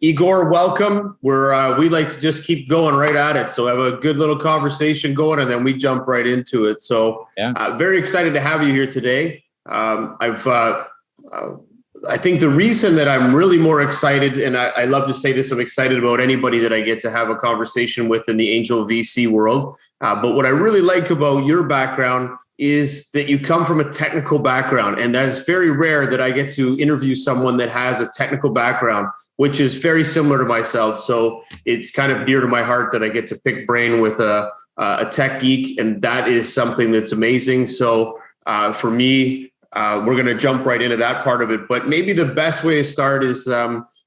Igor, welcome. We like to just keep going right at it. So have a good little conversation going, and then we jump right into it. So very excited to have you here today. I think the reason that I'm really more excited, and I love to say this, I'm excited about anybody that I get to have a conversation with in the angel VC world. But what I really like about your background is that you come from a technical background, and that is very rare that I get to interview someone that has a technical background, which is very similar to myself. So it's kind of dear to my heart that I get to pick brain with a tech geek, and that is something that's amazing. So for me, we're going to jump right into that part of it. But maybe the best way to start is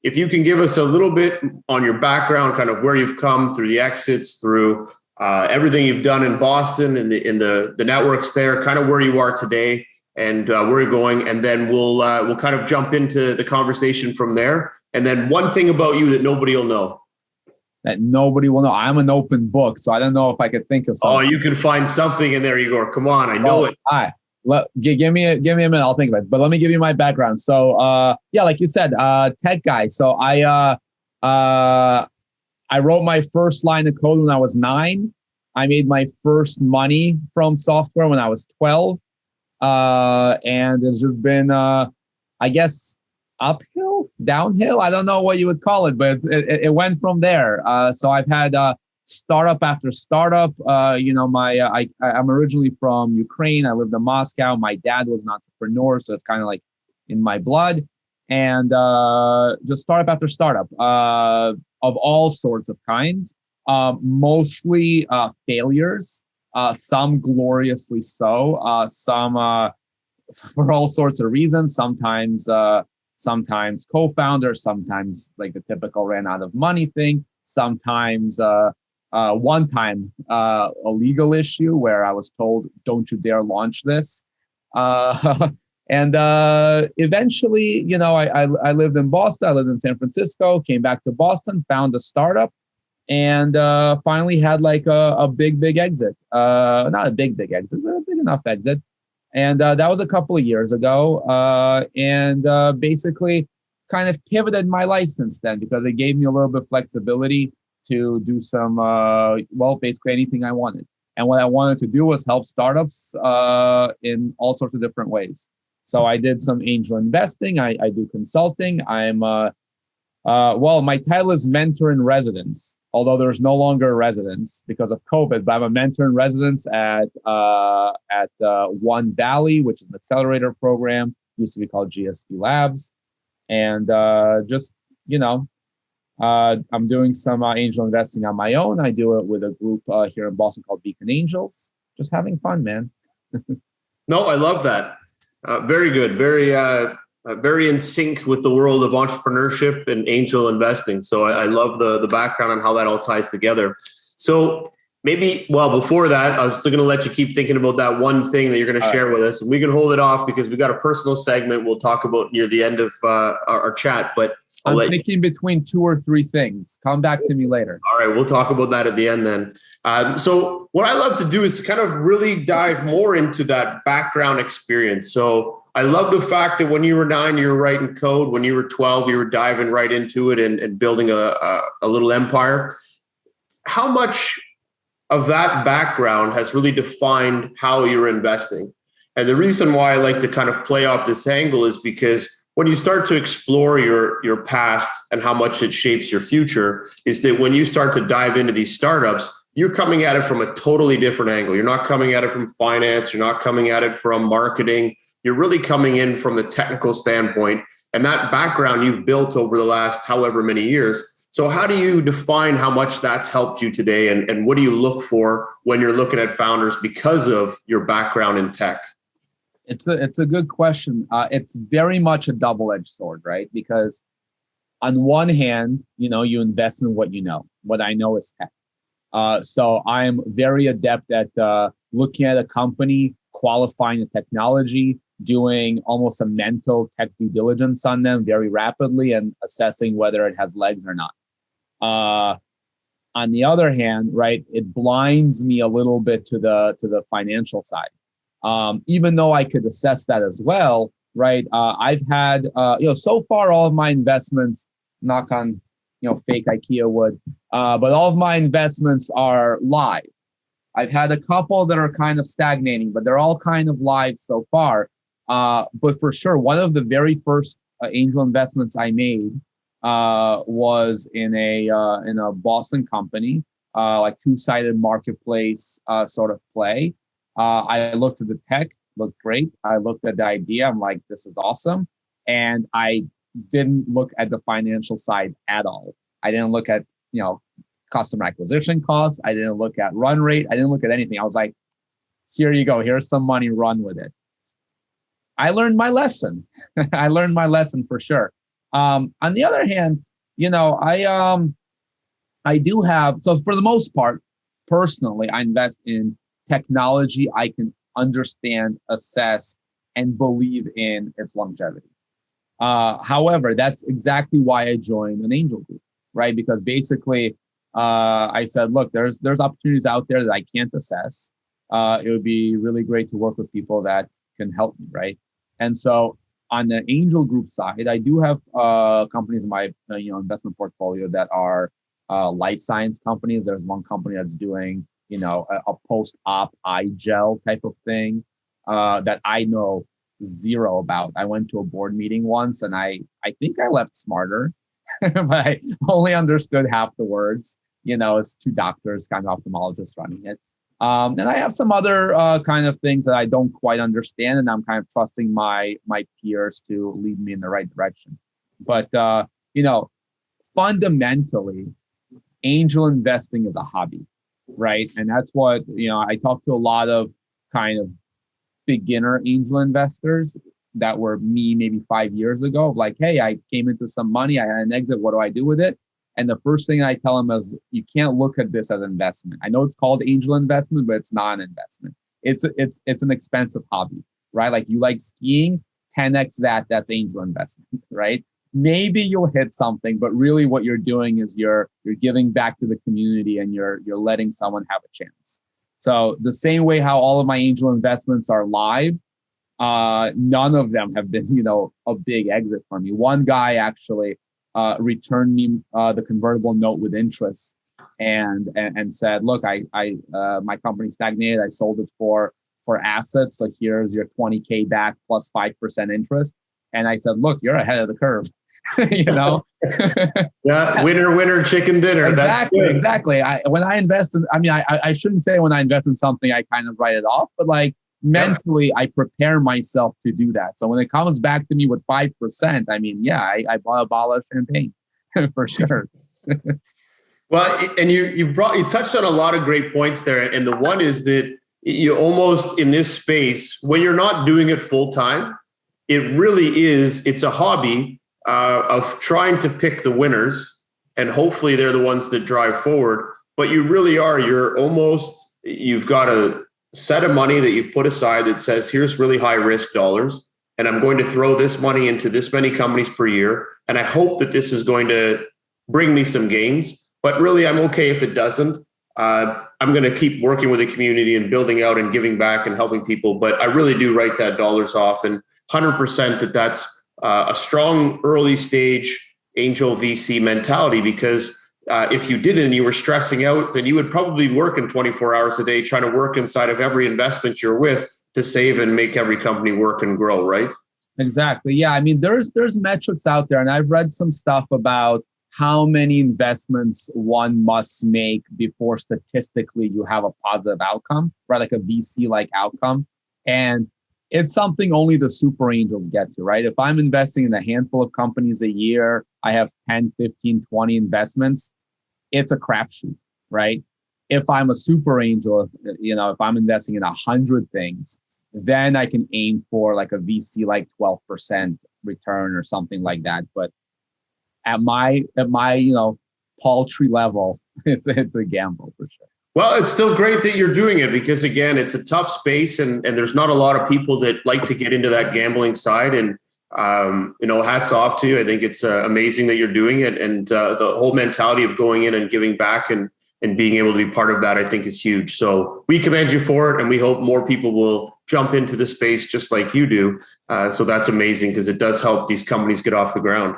if you can give us a little bit on your background, kind of where you've come through the exits, through everything you've done in Boston and in the networks there, kind of where you are today and where you're going. And then we'll kind of jump into the conversation from there. And then one thing about you that nobody will know. That nobody will know. I'm an open book, so I don't know if I could think of something. Oh, you can find something in there, Igor. Come on, I know it. All right. Give me a minute. I'll think about it. But let me give you my background. So, like you said, tech guy. So I wrote my first line of code when I was 9. I made my first money from software when I was 12. And it's just been, I guess, uphill, downhill. I don't know what you would call it, but it went from there. So I've had startup after startup. I'm originally from Ukraine. I lived in Moscow. My dad was an entrepreneur, so it's kind of like in my blood. And just startup after startup of all sorts of kinds. Mostly failures. Some gloriously so. Some for all sorts of reasons. Sometimes co-founders. Sometimes like the typical ran out of money thing. Sometimes. One time, a legal issue where I was told, "Don't you dare launch this," and eventually, I lived in Boston, I lived in San Francisco, came back to Boston, found a startup, and finally had like a big exit. Not a big exit, but a big enough exit, and that was a couple of years ago, and basically kind of pivoted my life since then because it gave me a little bit of flexibility to do some, basically anything I wanted. And what I wanted to do was help startups in all sorts of different ways. So I did some angel investing. I do consulting. I'm, my title is mentor in residence, although there's no longer a residence because of COVID, but I'm a mentor in residence at One Valley, which is an accelerator program, used to be called GSP Labs. And I'm doing some angel investing on my own. I do it with a group here in Boston called Beacon Angels. Just having fun, man. No, I love that. Very good. Very in sync with the world of entrepreneurship and angel investing. So I love the background on how that all ties together. So before that, I was still going to let you keep thinking about that one thing that you're going to share with us. And we can hold it off because we got a personal segment we'll talk about near the end of our chat. But I'm thinking between 2 or 3 things. Come back to me later. All right, we'll talk about that at the end then. So what I love to do is to kind of really dive more into that background experience. So I love the fact that when you were 9, you were writing code. When you were 12, you were diving right into it and building a little empire. How much of that background has really defined how you're investing? And the reason why I like to kind of play off this angle is because when you start to explore your past and how much it shapes your future, is that when you start to dive into these startups, you're coming at it from a totally different angle. You're not coming at it from finance. You're not coming at it from marketing. You're really coming in from the technical standpoint. And that background you've built over the last however many years. So how do you define how much that's helped you today? And what do you look for when you're looking at founders because of your background in tech? It's a good question. It's very much a double-edged sword, right? Because on one hand, you invest in what you know. What I know is tech. So I'm very adept at looking at a company, qualifying the technology, doing almost a mental tech due diligence on them very rapidly and assessing whether it has legs or not. On the other hand, right, it blinds me a little bit to the financial side. Even though I could assess that as well, right? I've had, so far all of my investments, knock on fake IKEA wood. But all of my investments are live. I've had a couple that are kind of stagnating, but they're all kind of live so far. But for sure, one of the very first angel investments I made was in a Boston company, like two-sided marketplace sort of play. I looked at the tech, looked great. I looked at the idea. I'm like, this is awesome. And I didn't look at the financial side at all. I didn't look at, customer acquisition costs. I didn't look at run rate. I didn't look at anything. I was like, here you go. Here's some money, run with it. I learned my lesson. I learned my lesson for sure. On the other hand, I do have, so for the most part, personally, I invest in technology I can understand, assess, and believe in its longevity. However, that's exactly why I joined an angel group, right? Because basically, I said, look, there's opportunities out there that I can't assess. It would be really great to work with people that can help me, right? And so on the angel group side, I do have companies in my investment portfolio that are life science companies. There's one company that's doing a post-op eye gel type of thing that I know zero about. I went to a board meeting once and I think I left smarter, but I only understood half the words. It's two doctors, kind of ophthalmologists running it. And I have some other kind of things that I don't quite understand, and I'm kind of trusting my peers to lead me in the right direction. But fundamentally, angel investing is a hobby, right? And that's what I talk to a lot of kind of beginner angel investors that were me maybe 5 years ago. Like, hey, I came into some money, I had an exit. What do I do with it? And the first thing I tell them is, you can't look at this as investment. I know it's called angel investment, but it's not an investment. It's an expensive hobby, right? Like you like skiing, 10x that's angel investment, right? Maybe you'll hit something, but really what you're doing is you're giving back to the community and you're letting someone have a chance. So the same way how all of my angel investments are live, none of them have been, a big exit for me. One guy actually returned me the convertible note with interest and said, look, I my company stagnated. I sold it for assets. So here's your 20K back plus 5% interest. And I said, look, you're ahead of the curve. Yeah, winner, chicken dinner. Exactly. When I invest in, I shouldn't say when I invest in something, I kind of write it off, but like mentally, I prepare myself to do that. So when it comes back to me with 5%, I bought a bottle of champagne for sure. Well, and you touched on a lot of great points there. And the one is that you almost in this space, when you're not doing it full time, it's a hobby of trying to pick the winners, and hopefully they're the ones that drive forward. But you really are, you've got a set of money that you've put aside that says, here's really high risk dollars, and I'm going to throw this money into this many companies per year. And I hope that this is going to bring me some gains, but really I'm okay if it doesn't. I'm going to keep working with the community and building out and giving back and helping people. But I really do write that dollars off, and 100% that's a strong early stage angel VC mentality, because if you didn't and you were stressing out, then you would probably be working 24 hours a day trying to work inside of every investment you're with to save and make every company work and grow, right? Exactly. Yeah. There's metrics out there, and I've read some stuff about how many investments one must make before statistically you have a positive outcome, right? Like a VC-like outcome. And it's something only the super angels get to, right? If I'm investing in a handful of companies a year, I have 10, 15, 20 investments, it's a crapshoot, right? If I'm a super angel, if I'm investing in 100 things, then I can aim for like a VC like 12% return or something like that. But at my paltry level, it's a gamble for sure. Well, it's still great that you're doing it, because again, it's a tough space, and there's not a lot of people that like to get into that gambling side. And hats off to you. I think it's amazing that you're doing it, and the whole mentality of going in and giving back and being able to be part of that, I think, is huge. So we commend you for it, and we hope more people will jump into the space just like you do. So that's amazing, because it does help these companies get off the ground.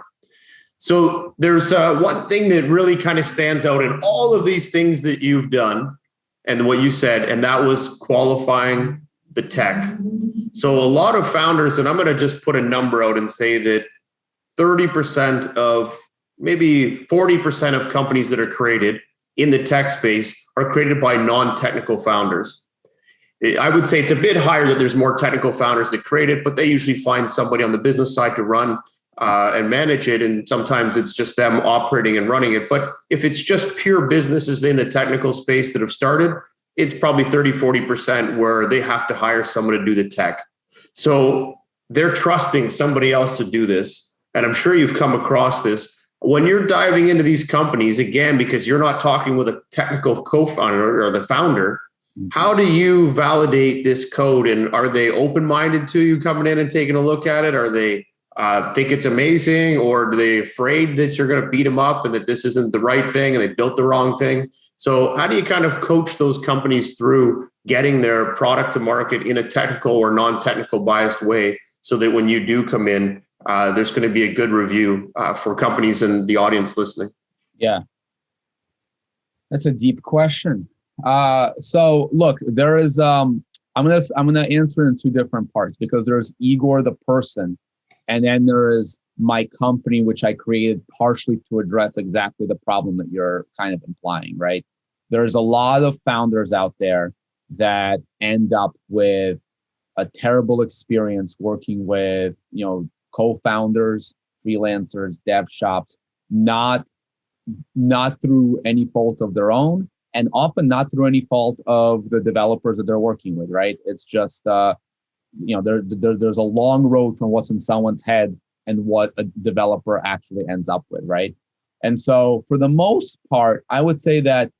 So there's one thing that really kind of stands out in all of these things that you've done and what you said, and that was qualifying the tech. So a lot of founders, and I'm going to just put a number out and say that 30% of, maybe 40% of companies that are created in the tech space are created by non-technical founders. I would say it's a bit higher that there's more technical founders that create it, but they usually find somebody on the business side to run and manage it. And sometimes it's just them operating and running it. But if it's just pure businesses in the technical space that have started, it's probably 30-40% where they have to hire someone to do the tech. So they're trusting somebody else to do this. And I'm sure you've come across this. When you're diving into these companies, again, because you're not talking with a technical co-founder or the founder, how do you validate this code? And are they open-minded to you coming in and taking a look at it? Are they think it's amazing, or are they afraid that you're going to beat them up and that this isn't the right thing and they built the wrong thing? So how do you kind of coach those companies through getting their product to market in a technical or non-technical biased way so that when you do come in, there's going to be a good review for companies and the audience listening? Yeah, that's a deep question. So look, there is I'm gonna answer in two different parts, because there's Igor the person, and then there is my company, which I created partially to address exactly the problem that you're kind of implying, right? There's a lot of founders out there that end up with a terrible experience working with, co-founders, freelancers, dev shops, not through any fault of their own, and often not through any fault of the developers that they're working with, right? It's just, there's a long road from what's in someone's head and what a developer actually ends up with, right? And so for the most part, I would say that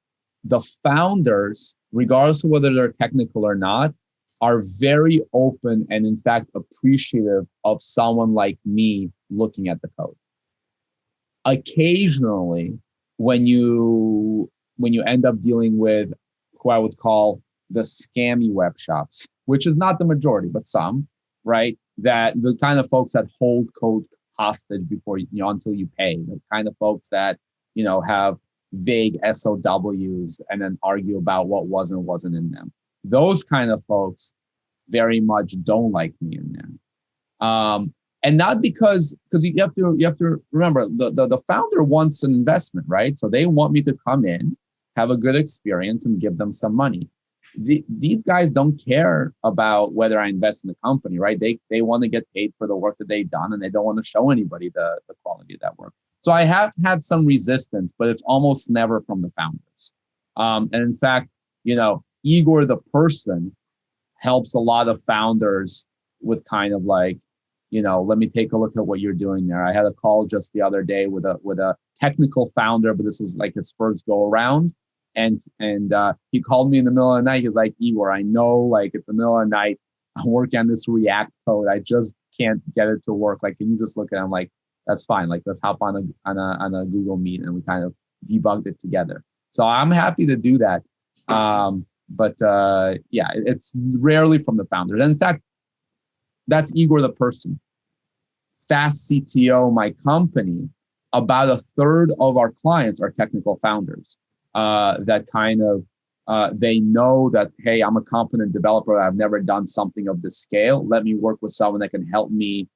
the founders, regardless of whether they're technical or not, are very open and in fact appreciative of someone like me looking at the code. Occasionally, when you end up dealing with who I would call the scammy web shops, which is not the majority, but some, right? That the kind of folks that hold code hostage before until you pay, the kind of folks that have vague SOWs and then argue about what was and wasn't in them. Those kind of folks very much don't like me in there. And not because you have to remember the founder wants an investment, right? So they want me to come in, have a good experience, and give them some money. These guys don't care about whether I invest in the company, right? They want to get paid for the work that they've done, and they don't want to show anybody the quality of that work. So I have had some resistance, but it's almost never from the founders. And in fact, Igor the person helps a lot of founders with kind of like, let me take a look at what you're doing there. I had a call just the other day with a technical founder, but this was like his first go around. And he called me in the middle of the night. He's like, Igor, I know, like, it's the middle of the night. I'm working on this React code. I just can't get it to work. Like, can you just look at it? I'm like, that's fine. Like, let's hop on a Google Meet, and we kind of debugged it together. So I'm happy to do that. But it's rarely from the founders. And in fact, that's Igor the person. Fast CTO, my company, about a third of our clients are technical founders. That kind of, they know that, hey, I'm a competent developer. I've never done something of this scale. Let me work with someone that can help me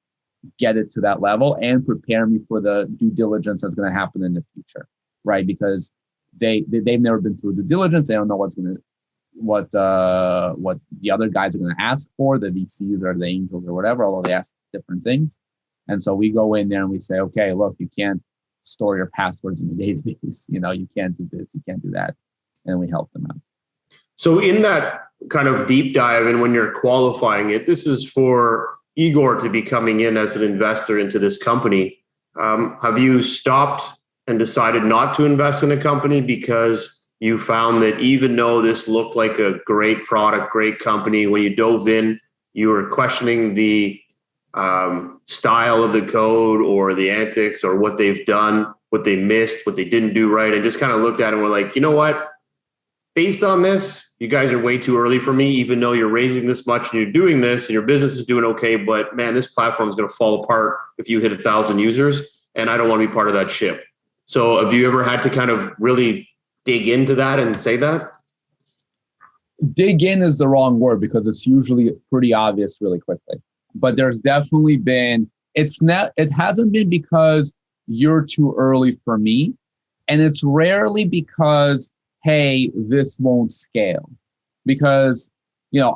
get it to that level and prepare me for the due diligence that's going to happen in the future, right? Because they've never been through due diligence. They don't know what the other guys are going to ask for, the VCs or the angels or whatever, although they ask different things. And so we go in there and we say, okay, look, you can't store your passwords in the database. You can't do this, you can't do that. And we help them out. So in that kind of deep dive, and when you're qualifying it, this is for Igor to be coming in as an investor into this company. Have you stopped and decided not to invest in a company because you found that even though this looked like a great product, great company, when you dove in, you were questioning the style of the code or the antics or what they've done, what they missed, what they didn't do right, and just kind of looked at it and were like, you know what? Based on this, you guys are way too early for me, even though you're raising this much and you're doing this and your business is doing okay, but man, this platform is going to fall apart if you hit 1,000 users. and I don't want to be part of that ship. So have you ever had to kind of really dig into that and say that? Dig in is the wrong word because it's usually pretty obvious really quickly. But there's definitely been, it hasn't been because you're too early for me. And it's rarely because, hey, this won't scale. Because,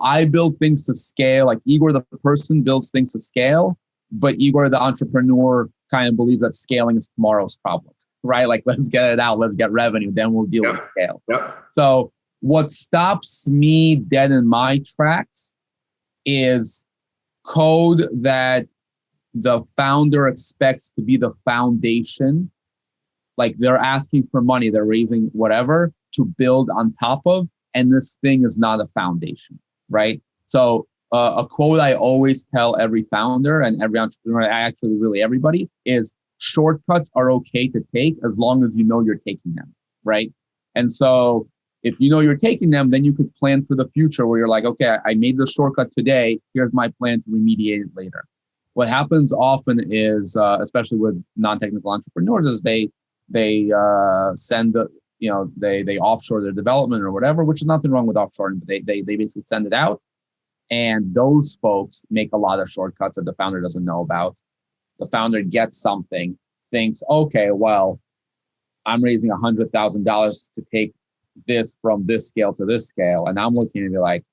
I build things to scale. Like Igor, the person, builds things to scale. But Igor, the entrepreneur, kind of believes that scaling is tomorrow's problem, right? Like, let's get it out. Let's get revenue. Then we'll deal with scale. Yep. So what stops me dead in my tracks is code that the founder expects to be the foundation. Like they're asking for money, they're raising whatever to build on top of, and this thing is not a foundation, right? So a quote I always tell every founder and every entrepreneur, actually really everybody, is shortcuts are okay to take as long as you know you're taking them, right? And so if you know you're taking them, then you could plan for the future where you're like, okay, I made the shortcut today. Here's my plan to remediate it later. What happens often is, especially with non-technical entrepreneurs, is they send the, they offshore their development or whatever, which is nothing wrong with offshoring, but they basically send it out. And those folks make a lot of shortcuts that the founder doesn't know about. The founder gets something, thinks, okay, well, I'm raising $100,000 to take this from this scale to this scale. And I'm looking at it like,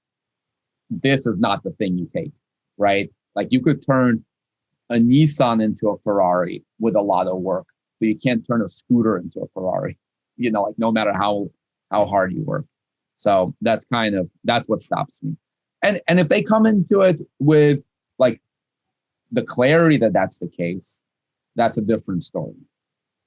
this is not the thing you take, right? Like you could turn a Nissan into a Ferrari with a lot of work, but you can't turn a scooter into a Ferrari, like no matter how hard you work. So that's what stops me. And if they come into it with like the clarity that that's the case, that's a different story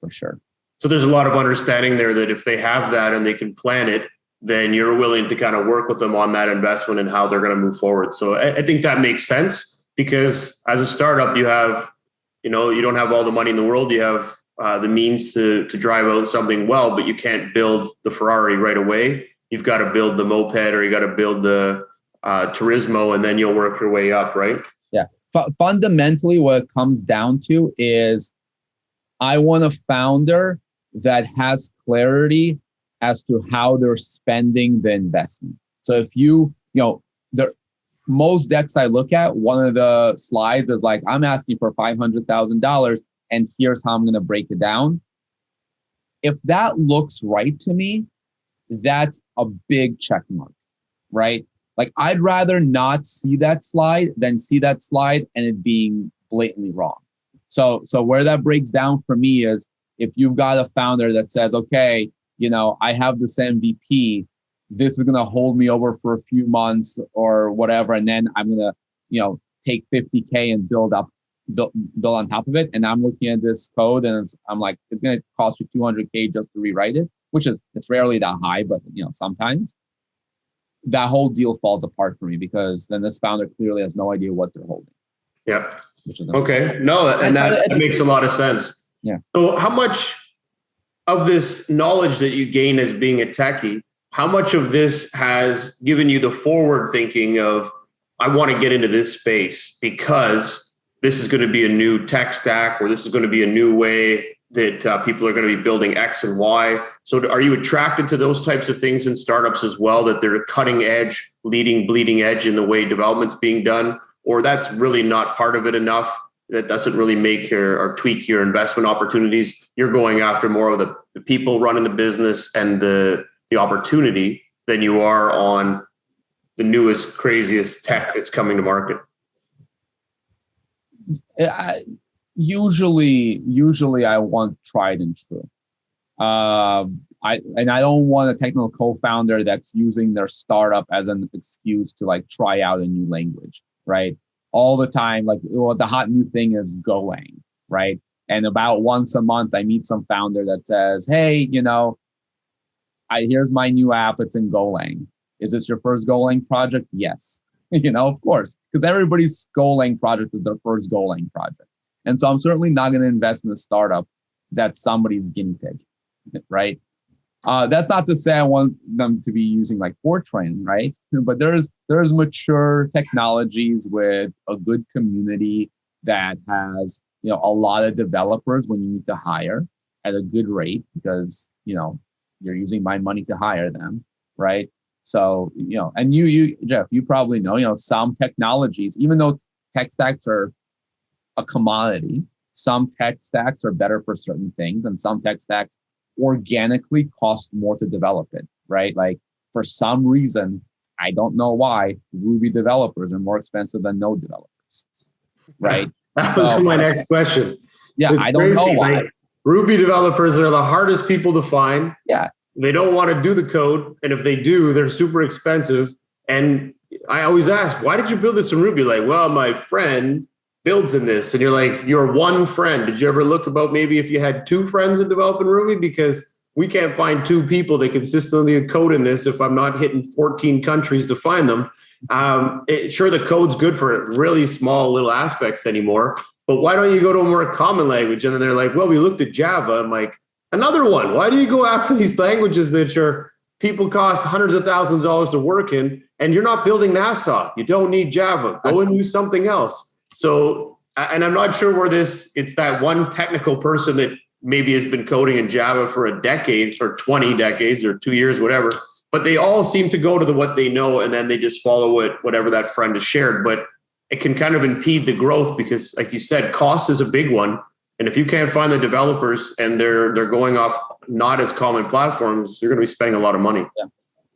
for sure. So there's a lot of understanding there that if they have that and they can plan it, then you're willing to kind of work with them on that investment and how they're going to move forward. So I think that makes sense because as a startup, you have, you don't have all the money in the world. You have the means to drive out something well, but you can't build the Ferrari right away. You've got to build the moped or you got to build the Turismo, and then you'll work your way up, right? Yeah. Fundamentally, what it comes down to is I want a founder that has clarity as to how they're spending the investment. So if most decks I look at, one of the slides is like, I'm asking for $500,000 and here's how I'm going to break it down. If that looks right to me, that's a big check mark, right? Like I'd rather not see that slide than see that slide and it being blatantly wrong. So where that breaks down for me is if you've got a founder that says, okay, I have this MVP, this is going to hold me over for a few months or whatever. And then I'm going to, take 50K and build on top of it. And I'm looking at this code and I'm like, it's going to cost you 200K just to rewrite it, it's rarely that high, but sometimes that whole deal falls apart for me because then this founder clearly has no idea what they're holding. Yep. Okay. No, and that makes a lot of sense. Yeah. So how much of this knowledge that you gain as being a techie, how much of this has given you the forward thinking of, I want to get into this space because this is going to be a new tech stack or this is going to be a new way that people are going to be building X and Y. So are you attracted to those types of things in startups as well, that they're cutting edge, bleeding edge in the way development's being done? Or that's really not part of it enough? That doesn't really make or tweak your investment opportunities. You're going after more of the people running the business and the opportunity than you are on the newest, craziest tech that's coming to market. Usually I want tried and true. I don't want a technical co-founder that's using their startup as an excuse to like try out a new language, right? All the time, like the hot new thing is Golang, right? And about once a month, I meet some founder that says, hey, here's my new app. It's in Golang. Is this your first Golang project? Yes. Of course, because everybody's Golang project is their first Golang project. And so I'm certainly not going to invest in a startup that's somebody's guinea pig, right? That's not to say I want them to be using like Fortran, right? But there's mature technologies with a good community that has, a lot of developers when you need to hire at a good rate because, you're using my money to hire them, right? So, and you, Jeff, you probably know, some technologies, even though tech stacks are a commodity, some tech stacks are better for certain things, and some tech stacks organically cost more to develop it, right? Like for some reason, I don't know why, Ruby developers are more expensive than Node developers, right? That was my next question. Yeah, I don't know why. Like, Ruby developers are the hardest people to find. Yeah. They don't want to do the code. And if they do, they're super expensive. And I always ask, why did you build this in Ruby? Like, well, my friend builds in this. And you're like, you're one friend. Did you ever look about maybe if you had two friends that develop in Ruby? Because we can't find two people that consistently code in this if I'm not hitting 14 countries to find them. Sure, the code's good for really small little aspects anymore. But why don't you go to a more common language? And then they're like, well, we looked at Java. I'm like, another one. Why do you go after these languages that your people cost hundreds of thousands of dollars to work in, and you're not building Nassau? You don't need Java. Go and use something else. So, and I'm not sure where it's that one technical person that maybe has been coding in Java for a decade or 20 decades or 2 years, whatever. But they all seem to go to what they know, and then they just follow whatever that friend has shared. But it can kind of impede the growth because, like you said, cost is a big one. And if you can't find the developers and they're going off not as common platforms, you're going to be spending a lot of money.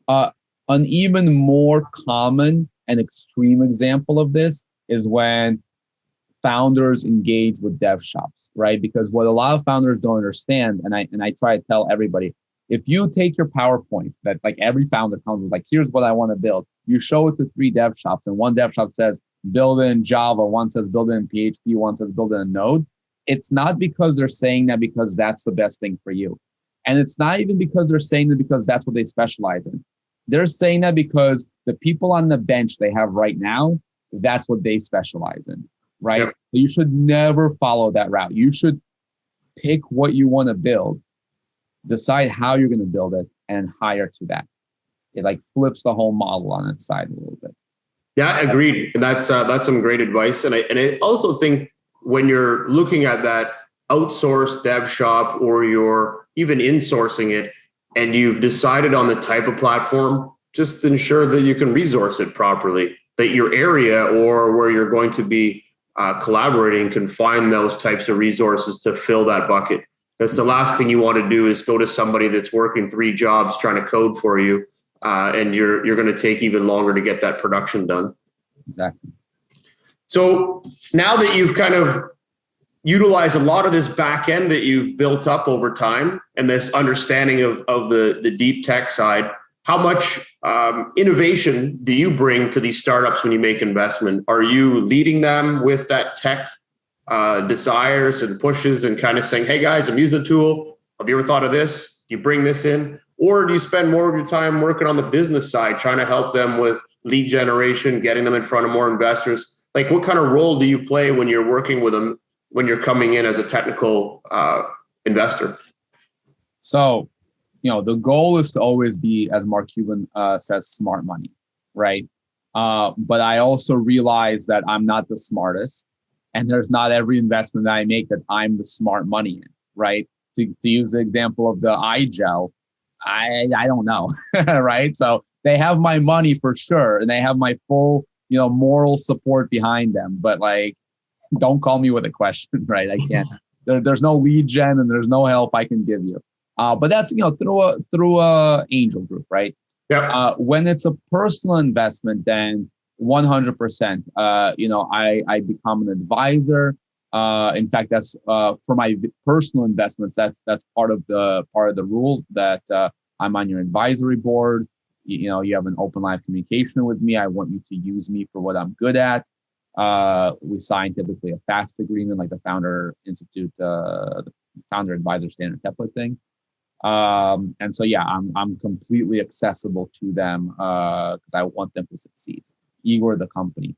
Yeah. An even more common and extreme example of this is when founders engage with dev shops, right? Because what a lot of founders don't understand, and I try to tell everybody, if you take your PowerPoint that like every founder comes with, like, here's what I want to build, you show it to 3 dev shops, and one dev shop says, build it in Java, one says build it in PHP, one says build it in Node. It's not because they're saying that because that's the best thing for you. And it's not even because they're saying that because that's what they specialize in. They're saying that because the people on the bench they have right now, that's what they specialize in, right? Yep. You should never follow that route. You should pick what you want to build, decide how you're going to build it, and hire to that. It like flips the whole model on its side a little bit. Yeah, agreed. And that's some great advice. And I also think when you're looking at that outsourced dev shop, or you're even insourcing it, and you've decided on the type of platform, just ensure that you can resource it properly, that your area or where you're going to be collaborating can find those types of resources to fill that bucket. Because the last thing you want to do is go to somebody that's working 3 jobs trying to code for you, and you're going to take even longer to get that production done. Exactly. So now that you've kind of utilized a lot of this back end that you've built up over time and this understanding of the deep tech side, how much innovation do you bring to these startups when you make investment? Are you leading them with that tech desires and pushes and kind of saying, hey guys, I'm using the tool. Have you ever thought of this? Do you bring this in? Or do you spend more of your time working on the business side, trying to help them with lead generation, getting them in front of more investors? Like, what kind of role do you play when you're working with them, when you're coming in as a technical investor? So, the goal is to always be, as Mark Cuban says, smart money, right? But I also realize that I'm not the smartest, and there's not every investment that I make that I'm the smart money in, right? To use the example of the iGel, I don't know, right? So they have my money for sure, and they have my full, moral support behind them. But like, don't call me with a question, right? I can't. There's no lead gen, and there's no help I can give you. But that's through a angel group, right? Yeah. When it's a personal investment, then 100%. I become an advisor. In fact, that's for my personal investments. That's part of the rule that I'm on your advisory board. You have an open line of communication with me. I want you to use me for what I'm good at. We sign typically a FAST agreement, like the Founder Institute, the Founder Advisor Standard Template thing. And so, yeah, I'm completely accessible to them because I want them to succeed. Igor, the company,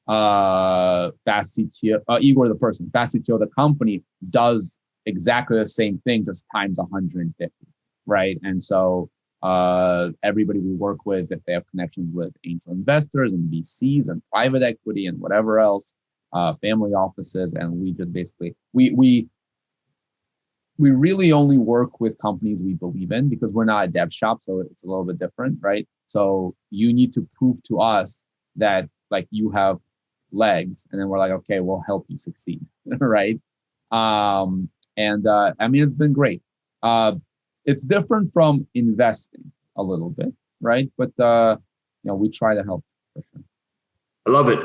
Fast CTO, Igor, the person, Fast CTO, the company does exactly the same thing, just times 150, right? And so everybody we work with, if they have connections with angel investors and VCs and private equity and whatever else, family offices, and we just basically we really only work with companies we believe in, because we're not a dev shop, so it's a little bit different, right? So you need to prove to us that like you have legs, and then we're like, okay, we'll help you succeed, right? I mean, it's been great. It's different from investing a little bit, right? But we try to help for sure. I love it.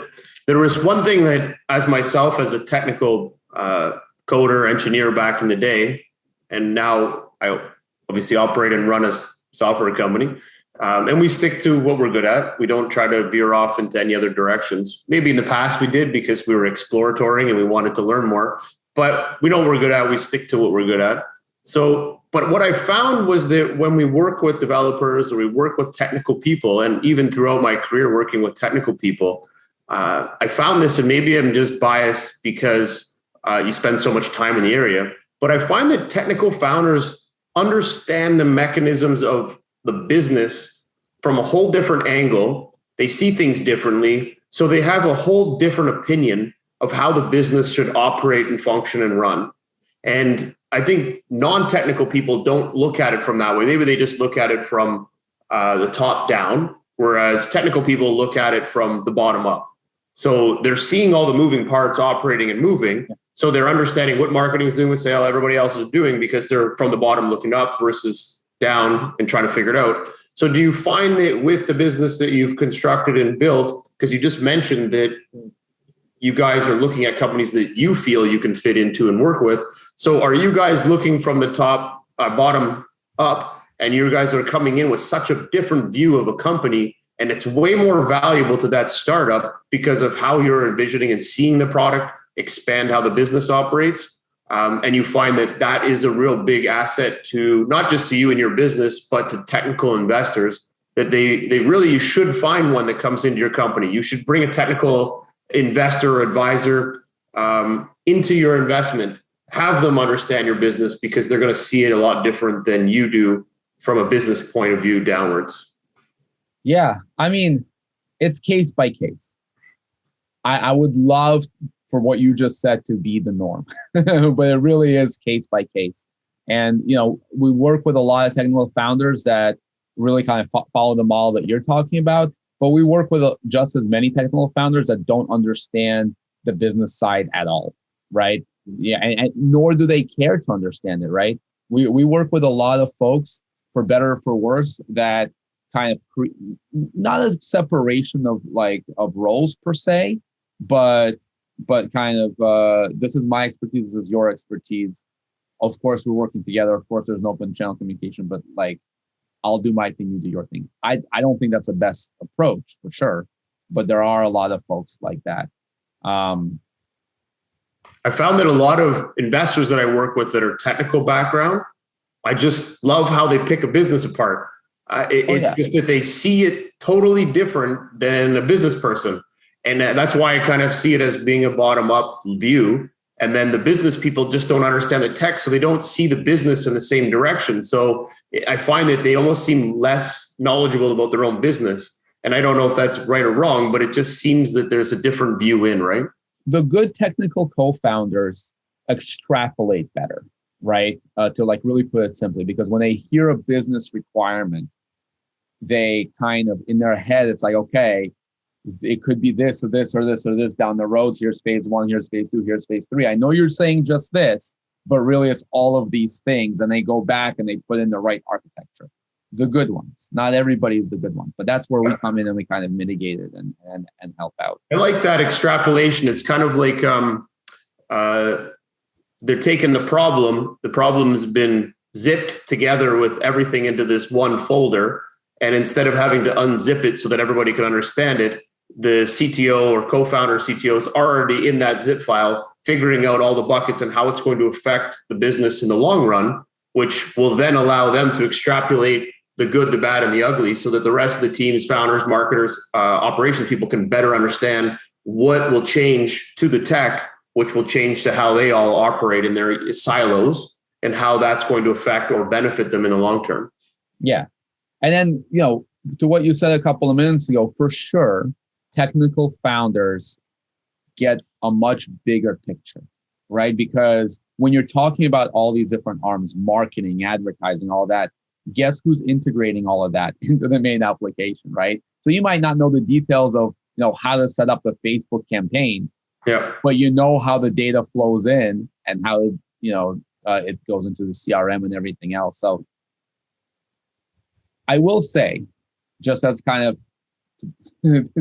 There was one thing that, as myself, as a technical coder, engineer back in the day, and now I obviously operate and run a software company, and we stick to what we're good at. We don't try to veer off into any other directions. Maybe in the past we did, because we were exploratory and we wanted to learn more, but we know what we're good at. We stick to what we're good at. So, but what I found was that when we work with developers or we work with technical people, and even throughout my career working with technical people, I found this, and maybe I'm just biased because you spend so much time in the area, but I find that technical founders understand the mechanisms of the business from a whole different angle. They see things differently. So they have a whole different opinion of how the business should operate and function and run. And I think non-technical people don't look at it from that way. Maybe they just look at it from the top down, whereas technical people look at it from the bottom up. So they're seeing all the moving parts operating and moving. So they're understanding what marketing is doing with sale, everybody else is doing, because they're from the bottom looking up versus down and trying to figure it out. So do you find that with the business that you've constructed and built, because you just mentioned that you guys are looking at companies that you feel you can fit into and work with. So are you guys looking from the top, bottom up, and you guys are coming in with such a different view of a company, and it's way more valuable to that startup because of how you're envisioning and seeing the product expand how the business operates? And you find that that is a real big asset to not just to you and your business, but to technical investors, that you should find one that comes into your company. You should bring a technical investor or advisor into your investment, have them understand your business, because they're going to see it a lot different than you do from a business point of view downwards. Yeah, I mean, it's case by case. I would love for what you just said to be the norm, but it really is case by case. And, we work with a lot of technical founders that really kind of follow the model that you're talking about, but we work with just as many technical founders that don't understand the business side at all, right? Yeah, and nor do they care to understand it, right? We work with a lot of folks, for better or for worse, that kind of not a separation of roles per se, but kind of this is my expertise, this is your expertise. Of course, we're working together. Of course, there's an open channel communication, but I'll do my thing, you do your thing. I don't think that's the best approach for sure, but there are a lot of folks like that. I found that a lot of investors that I work with that are technical background, I just love how they pick a business apart. It's just that they see it totally different than a business person. And that's why I kind of see it as being a bottom-up view. And then the business people just don't understand the tech, so they don't see the business in the same direction. So I find that they almost seem less knowledgeable about their own business. And I don't know if that's right or wrong, but it just seems that there's a different view in, right? The good technical co-founders extrapolate better, right? To really put it simply, because when they hear a business requirement, they kind of, in their head, it's like, okay, it could be this or this or this or this down the road. Here's phase one, here's phase two, here's phase three. I know you're saying just this, but really it's all of these things. And they go back and they put in the right architecture. The good ones. Not everybody is the good one, but that's where we come in and we kind of mitigate it and help out. I like that extrapolation. It's kind of like they're taking the problem has been zipped together with everything into this one folder. And instead of having to unzip it so that everybody can understand it, the CTO or co-founder CTOs are already in that zip file, figuring out all the buckets and how it's going to affect the business in the long run, which will then allow them to extrapolate the good, the bad, and the ugly, so that the rest of the teams, founders, marketers, operations people can better understand what will change to the tech, which will change to how they all operate in their silos, and how that's going to affect or benefit them in the long term. Yeah. And then, to what you said a couple of minutes ago, for sure, technical founders get a much bigger picture, right? Because when you're talking about all these different arms, marketing, advertising, all that, guess who's integrating all of that into the main application, right? So you might not know the details of, how to set up the Facebook campaign, but how the data flows in and how it goes into the CRM and everything else. So I will say, just as kind of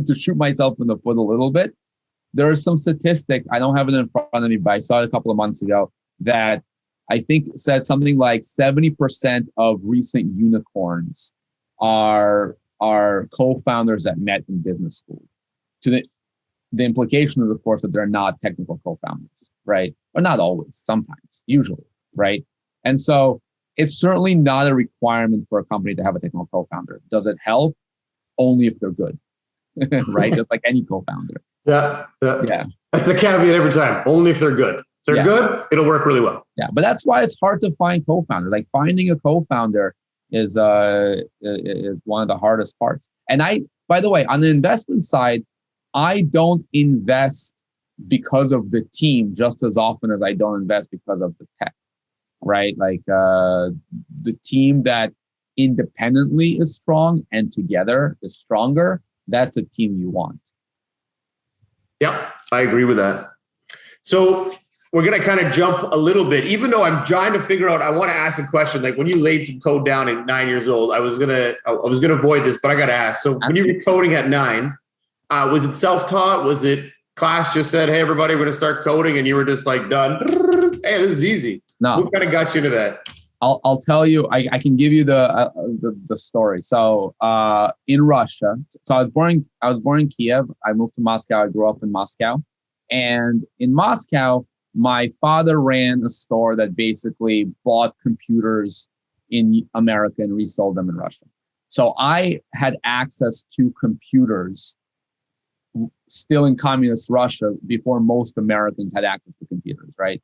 to shoot myself in the foot a little bit, there is some statistic, I don't have it in front of me, but I saw it a couple of months ago, that I think said something like 70% of recent unicorns are co-founders that met in business school. To the implication is, of course, that they're not technical co-founders, right? But not always, sometimes, usually, right? And so it's certainly not a requirement for a company to have a technical co-founder. Does it help? Only if they're good, right? Just like any co-founder. Yeah. That's a caveat every time. Only if they're good. If they're good, it'll work really well. Yeah, but that's why it's hard to find co-founders. Like finding a co-founder is one of the hardest parts. And by the way, on the investment side, I don't invest because of the team just as often as I don't invest because of the tech, right? Like the team that independently is strong and together is stronger, that's a team you want. Yeah, I agree with that. So we're going to kind of jump a little bit, even though I'm trying to figure out, I want to ask a question. Like when you laid some code down at 9 years old, I was going to avoid this, but I got to ask. So when you were coding at 9, was it self-taught? Was it class just said, hey, everybody, we're going to start coding, and you were just like done? Hey, this is easy. No. What kind of got you into that? I'll tell you, I can give you the story. So in Russia, so I was born in Kiev. I moved to Moscow. I grew up in Moscow. And in Moscow, my father ran a store that basically bought computers in America and resold them in Russia. So I had access to computers still in communist Russia before most Americans had access to computers, right?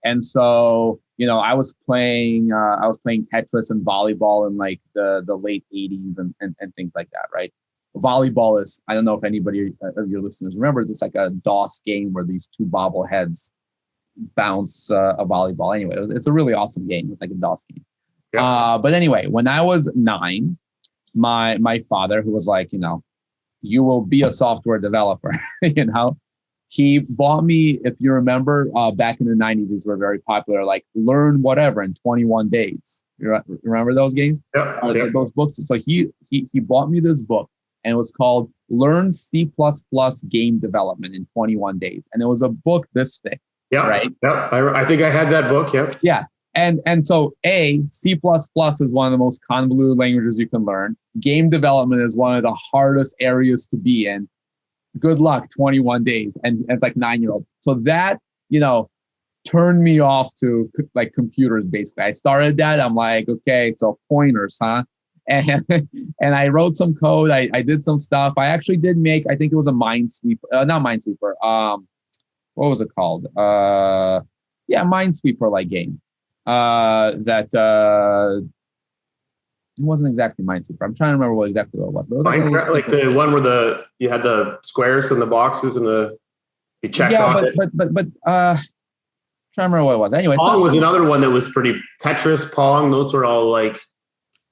And so, I was playing Tetris and volleyball in like the late 80s and things like that, right? Volleyball is, I don't know if anybody of your listeners remember, it's like a DOS game where these two bobbleheads bounce a volleyball. Anyway, it's a really awesome game. It's like a DOS game. Yep. But anyway, when I was 9, my father, who was like, you will be a software developer, he bought me, if you remember, back in the 90s, these were very popular, like learn whatever in 21 days. You remember those games? Yep. Those books. So he bought me this book, and it was called Learn C++ Game Development in 21 Days. And it was a book this thick. Yeah. Right. Yep. I think I had that book. Yep. Yeah. And so C++ is one of the most convoluted languages you can learn. Game development is one of the hardest areas to be in. Good luck, 21 days. And it's like 9-year-old. So that, turned me off to like computers, basically. I started that. I'm like, okay, so pointers, huh? And I wrote some code. I did some stuff. I actually did make, I think it was a Minesweeper, not Minesweeper. What was it called? Minesweeper like game. It wasn't exactly Minesweeper. I'm trying to remember what it was. But it was like the one where you had the squares and the boxes and you checked on it. But trying to remember what it was. Anyway, Pong was another one that was pretty. Tetris, Pong, those were all like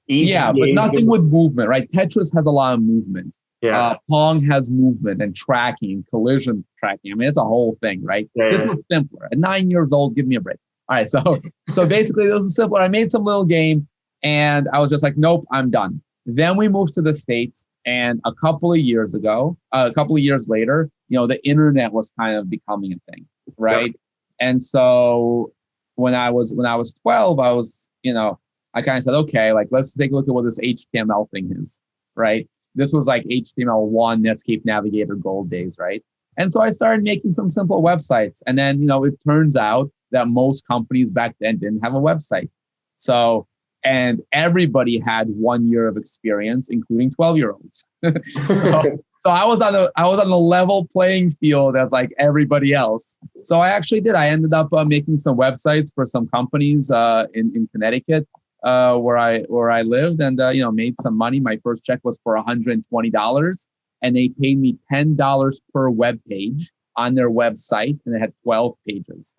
easy. Yeah, but nothing with movement, right? Tetris has a lot of movement. Yeah. Pong has movement and tracking, collision tracking. I mean, it's a whole thing, right? Yeah, this was simpler. At 9 years old, give me a break. All right, so basically this was simpler. I made some little game, and I was just like, nope, I'm done. Then we moved to the States, and a couple of years later, the internet was kind of becoming a thing, right? Yep. And so when I was 12, I was, I kind of said, okay, like let's take a look at what this HTML thing is, right? This was like HTML1, Netscape Navigator Gold days, right? And so I started making some simple websites, and then it turns out that most companies back then didn't have a website. So, and everybody had 1 year of experience, including 12-year-olds. So I was on a level playing field as like everybody else. So I actually did. I ended up making some websites for some companies in Connecticut where I lived, and made some money. My first check was for $120, and they paid me $10 per web page. on their website, and it had 12 pages.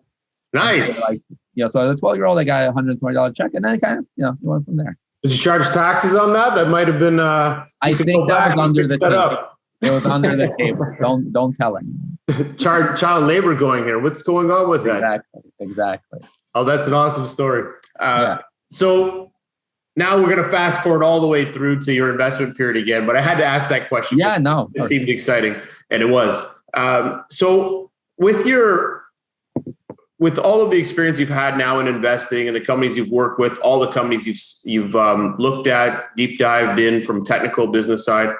Nice. So so as a 12-year-old, I got a $120 check, and then it kind of, it went from there. Did you charge taxes on that? That might have been. I think that was under the table. It was under the table. Don't tell him. Child labor going here. What's going on with that? Exactly. Oh, that's an awesome story. So now we're going to fast forward all the way through to your investment period again, but I had to ask that question. Yeah, no. It seemed exciting, and it was. So with all of the experience you've had now in investing and the companies you've worked with, all the companies you've looked at, deep dived in from technical business side,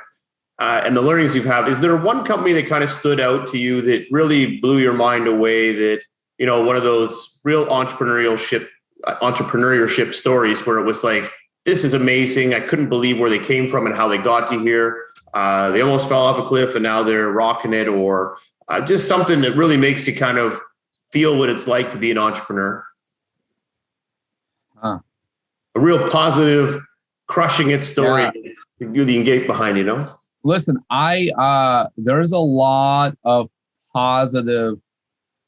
and the learnings you've had, is there one company that kind of stood out to you that really blew your mind away, that, one of those real entrepreneurship stories where it was like, this is amazing. I couldn't believe where they came from and how they got to here. They almost fell off a cliff and now they're rocking it, or just something that really makes you kind of feel what it's like to be an entrepreneur. A real positive, crushing it story. You can get behind, Listen, there's a lot of positive,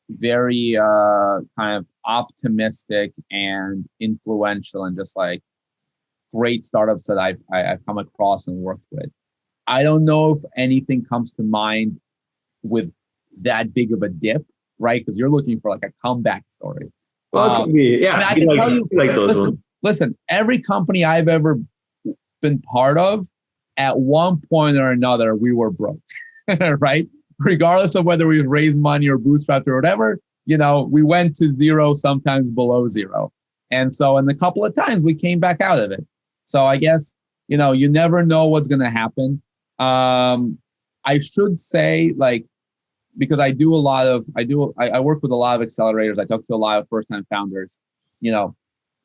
very kind of optimistic and influential and just like great startups that I've come across and worked with. I don't know if anything comes to mind with that big of a dip, right? Because you're looking for like a comeback story. Well, it could be, I can tell you, like those ones. Listen, every company I've ever been part of, at one point or another, we were broke, right? Regardless of whether we raised money or bootstrapped or whatever, we went to zero, sometimes below zero. And so, in a couple of times, we came back out of it. So I guess, you never know what's going to happen. I should say, like, because I work with a lot of accelerators. I talk to a lot of first-time founders.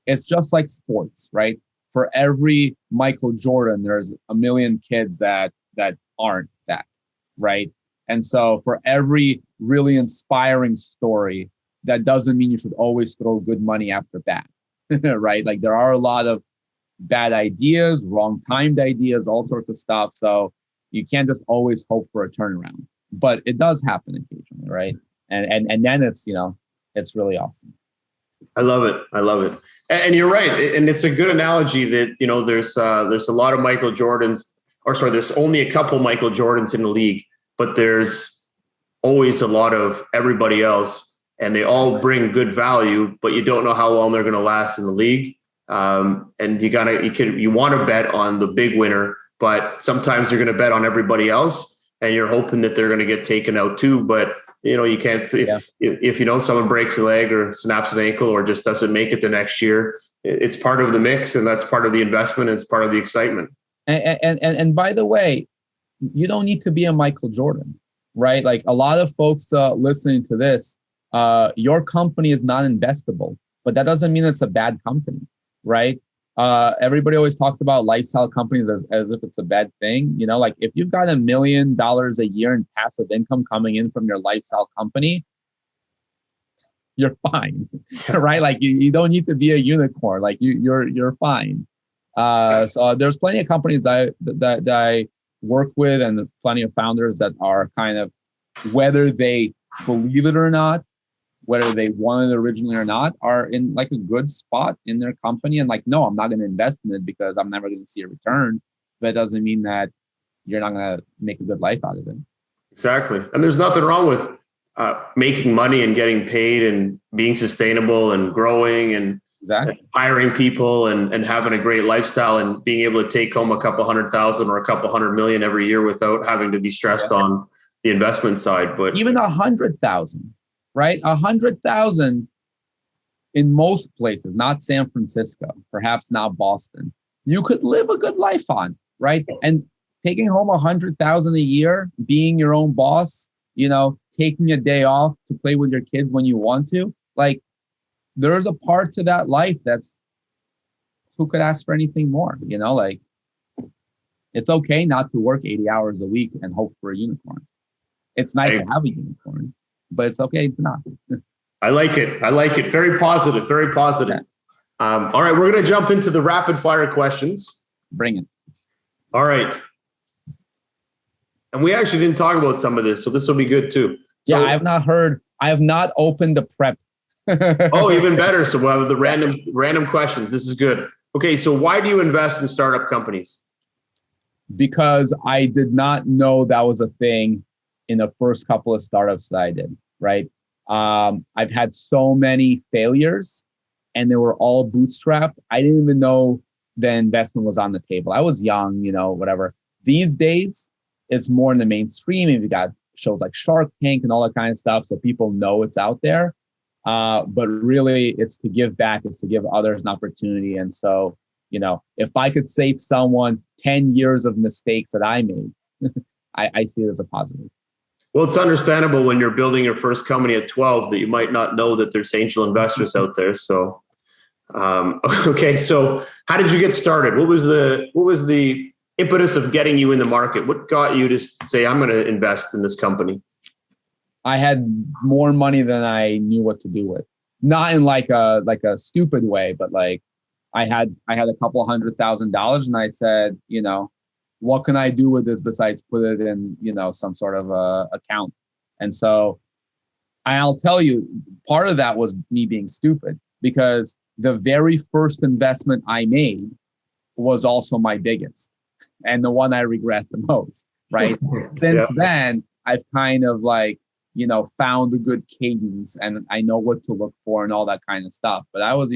It's just like sports, right? For every Michael Jordan, there's a million kids that aren't that, right? And so for every really inspiring story, that doesn't mean you should always throw good money after bad, right? Like there are a lot of bad ideas, wrong timed ideas, all sorts of stuff. So you can't just always hope for a turnaround, but it does happen occasionally, right? And then it's, it's really awesome. I love it. And you're right. And it's a good analogy that, there's a lot of Michael Jordans, there's only a couple Michael Jordans in the league, but there's always a lot of everybody else, and they all bring good value, but you don't know how long they're going to last in the league. And you want to bet on the big winner, but sometimes you're going to bet on everybody else and you're hoping that they're going to get taken out too. But you can't, if someone breaks a leg or snaps an ankle or just doesn't make it the next year, it's part of the mix, and that's part of the investment. And it's part of the excitement. And by the way, you don't need to be a Michael Jordan, right? Like a lot of folks listening to this, your company is not investable, but that doesn't mean it's a bad company, right? Everybody always talks about lifestyle companies as if it's a bad thing. Like if you've got $1 million a year in passive income coming in from your lifestyle company, you're fine, right? Like you don't need to be a unicorn. Like you're fine. So there's plenty of companies that I work with, and plenty of founders that are kind of, whether they believe it or not, whether they wanted it originally or not, are in like a good spot in their company. And like, no, I'm not going to invest in it because I'm never going to see a return. But it doesn't mean that you're not going to make a good life out of it. Exactly. And there's nothing wrong with making money and getting paid and being sustainable and growing and hiring people and having a great lifestyle and being able to take home a couple 100,000 or a couple 100 million every year without having to be stressed on the investment side. But even 100,000. Right? 100,000 in most places, not San Francisco, perhaps not Boston, you could live a good life on, right? And taking home 100,000 a year, being your own boss, taking a day off to play with your kids when you want to, like there's a part to that life that's, who could ask for anything more? Like it's okay not to work 80 hours a week and hope for a unicorn. It's nice to have a unicorn, but it's okay to not. I like it. Very positive. Yeah. All right. We're going to jump into the rapid fire questions. Bring it. All right. And we actually didn't talk about some of this, so this will be good too. Yeah, So, I have not opened the prep. oh, even better. So we'll have the random questions. This is good. Okay, so why do you invest in startup companies? Because I did not know that was a thing in the first couple of startups that I did, right? I've had so many failures and they were all bootstrapped. I didn't even know the investment was on the table. I was young, whatever. These days, it's more in the mainstream. And we got shows like Shark Tank and all that kind of stuff. So people know it's out there. But really, it's to give back. It's to give others an opportunity. And so, if I could save someone 10 years of mistakes that I made, I see it as a positive. Well, it's understandable when you're building your first company at 12 that you might not know that there's angel investors out there. So, okay. So how did you get started? What was the impetus of getting you in the market? What got you to say, I'm going to invest in this company? I had more money than I knew what to do with. Not in like a stupid way, but like I had a couple $100,000 and I said, what can I do with this besides put it in, some sort of account? And so I'll tell you, part of that was me being stupid because the very first investment I made was also my biggest and the one I regret the most, right? Since then, I've kind of like, found a good cadence and I know what to look for and all that kind of stuff. But I was,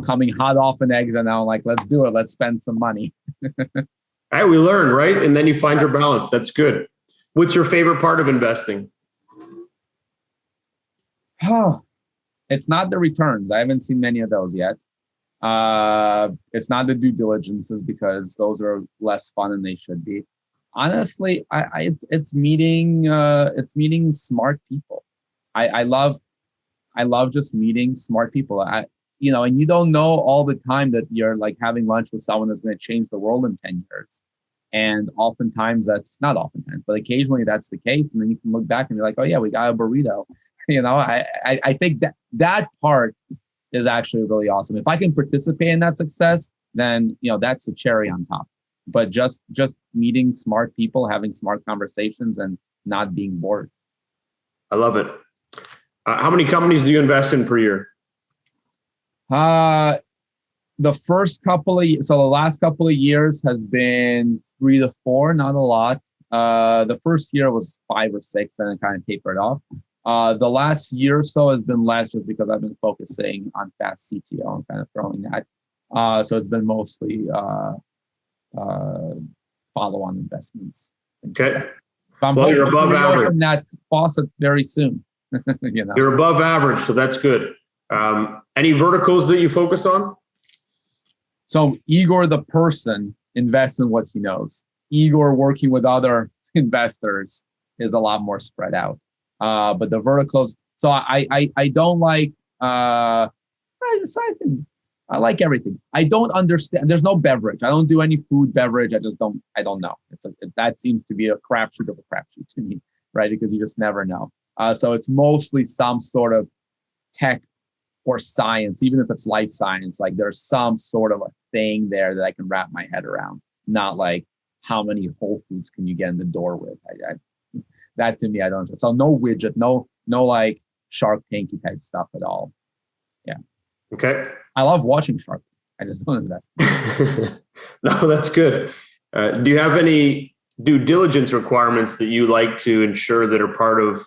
coming hot off an exit and now I'm like, let's do it. Let's spend some money. Hey, we learn, right? And then you find your balance. That's good. What's your favorite part of investing? It's not the returns. I haven't seen many of those yet. It's not the due diligences because those are less fun than they should be. Honestly, it's meeting smart people. I love just meeting smart people. And you don't know all the time that you're like having lunch with someone that's going to change the world in 10 years. And oftentimes that's not oftentimes, but occasionally that's the case. And then you can look back and be like, oh yeah, we got a burrito. I think that part is actually really awesome. If I can participate in that success, then, that's the cherry on top. But just meeting smart people, having smart conversations and not being bored. I love it. How many companies do you invest in per year? The last couple of years has been 3 to 4, not a lot. The first year was 5 or 6 and it kind of tapered off. The last year or so has been less just because I've been focusing on fast CTO and kind of throwing that. So it's been mostly follow-on investments. Okay. Well, you're above average. That faucet very soon. You're above average, so that's good. Any verticals that you focus on? So Igor, the person, invests in what he knows. Igor working with other investors is a lot more spread out. But the verticals, so I don't like, I like everything. I don't understand. There's no beverage. I don't do any food beverage. I don't know. That seems to be a crapshoot of a crapshoot to me, right? Because you just never know. So it's mostly some sort of tech or science, even if it's life science, like there's some sort of a thing there that I can wrap my head around, not like how many Whole Foods can you get in the door with? That to me, I don't. So no widget, no like Shark Tanky type stuff at all. Yeah. Okay. I love watching Shark Tank. I just don't invest. No, that's good. Do you have any due diligence requirements that you like to ensure that are part of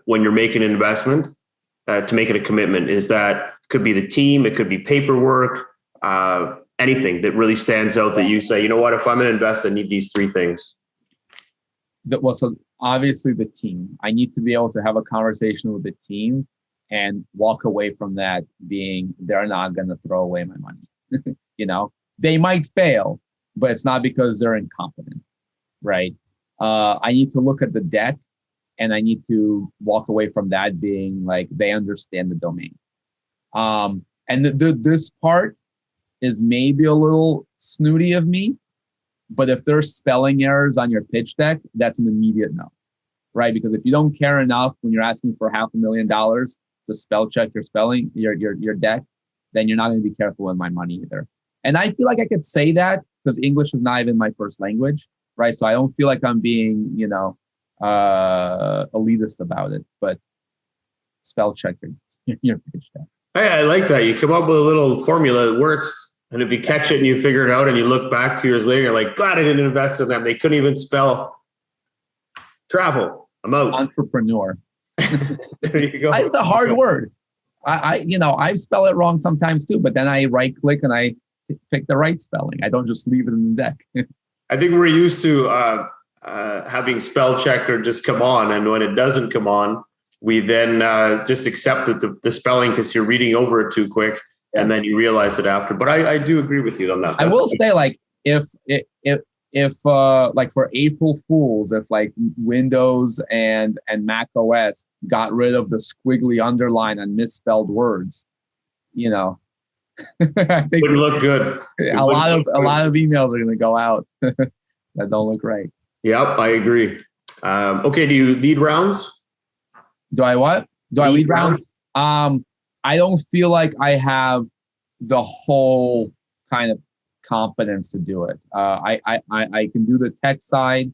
when you're making an investment to make it a commitment? Is that could be the team, it could be paperwork, anything that really stands out that you say, you know what, if I'm going to invest, I need these 3 things. So obviously the team. I need to be able to have a conversation with the team and walk away from that being they're not going to throw away my money. They might fail, but it's not because they're incompetent, right? I need to look at the deck and I need to walk away from that being like they understand the domain. And this part is maybe a little snooty of me, but if there's spelling errors on your pitch deck, that's an immediate no, right? Because if you don't care enough when you're asking for $500,000 to spell check your spelling, your deck, then you're not going to be careful with my money either. And I feel like I could say that because English is not even my first language, right? So I don't feel like I'm being, elitist about it, but spell check your pitch deck. Hey, I like that. You come up with a little formula that works. And if you catch it and you figure it out and you look back 2 years later, you're like, glad I didn't invest in them. They couldn't even spell travel. I'm out. Entrepreneur. There you go. It's a hard word. I spell it wrong sometimes too, but then I right click and I pick the right spelling. I don't just leave it in the deck. I think we're used to having spell checker just come on. And when it doesn't come on, we then just accept the spelling because you're reading over it too quick. And then you realize it after. But I do agree with you on that. I will say, like, if like for April Fools, if like Windows and Mac OS got rid of the squiggly underline and misspelled words, I think wouldn't look good. A lot of emails are going to go out that don't look right. Yep, I agree. Okay, do you lead rounds? Do I what? Do I lead rounds? I don't feel like I have the whole kind of competence to do it. I can do the tech side.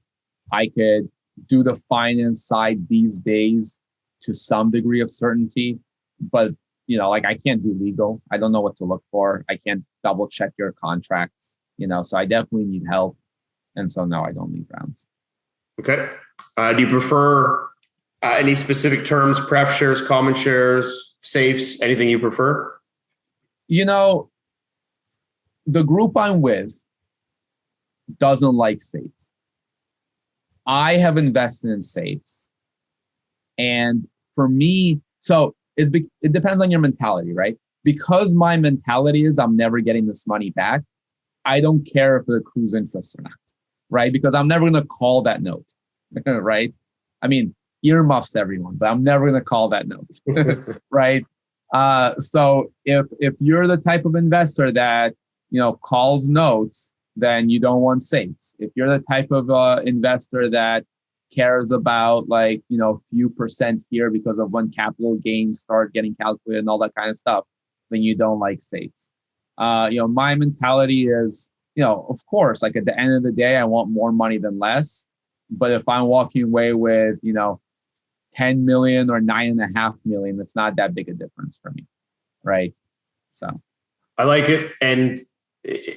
I could do the finance side these days to some degree of certainty, but like I can't do legal. I don't know what to look for. I can't double check your contracts, so I definitely need help. And so no, I don't lead rounds. Okay. Do you prefer any specific terms, pref shares, common shares, safes, anything you prefer? The group I'm with doesn't like safes. I have invested in safes. And for me, so it depends on your mentality, right? Because my mentality is I'm never getting this money back, I don't care if it accrues interest or not, right? Because I'm never going to call that note, right? I mean, earmuffs everyone, but I'm never going to call that note, right? So if you're the type of investor that, calls notes, then you don't want safes. If you're the type of investor that cares about few percent here because of when capital gains start getting calculated and all that kind of stuff, then you don't like safes. My mentality is, of course, like at the end of the day, I want more money than less. But if I'm walking away with, 10 million or 9.5 million, it's not that big a difference for me. Right. So I like it. And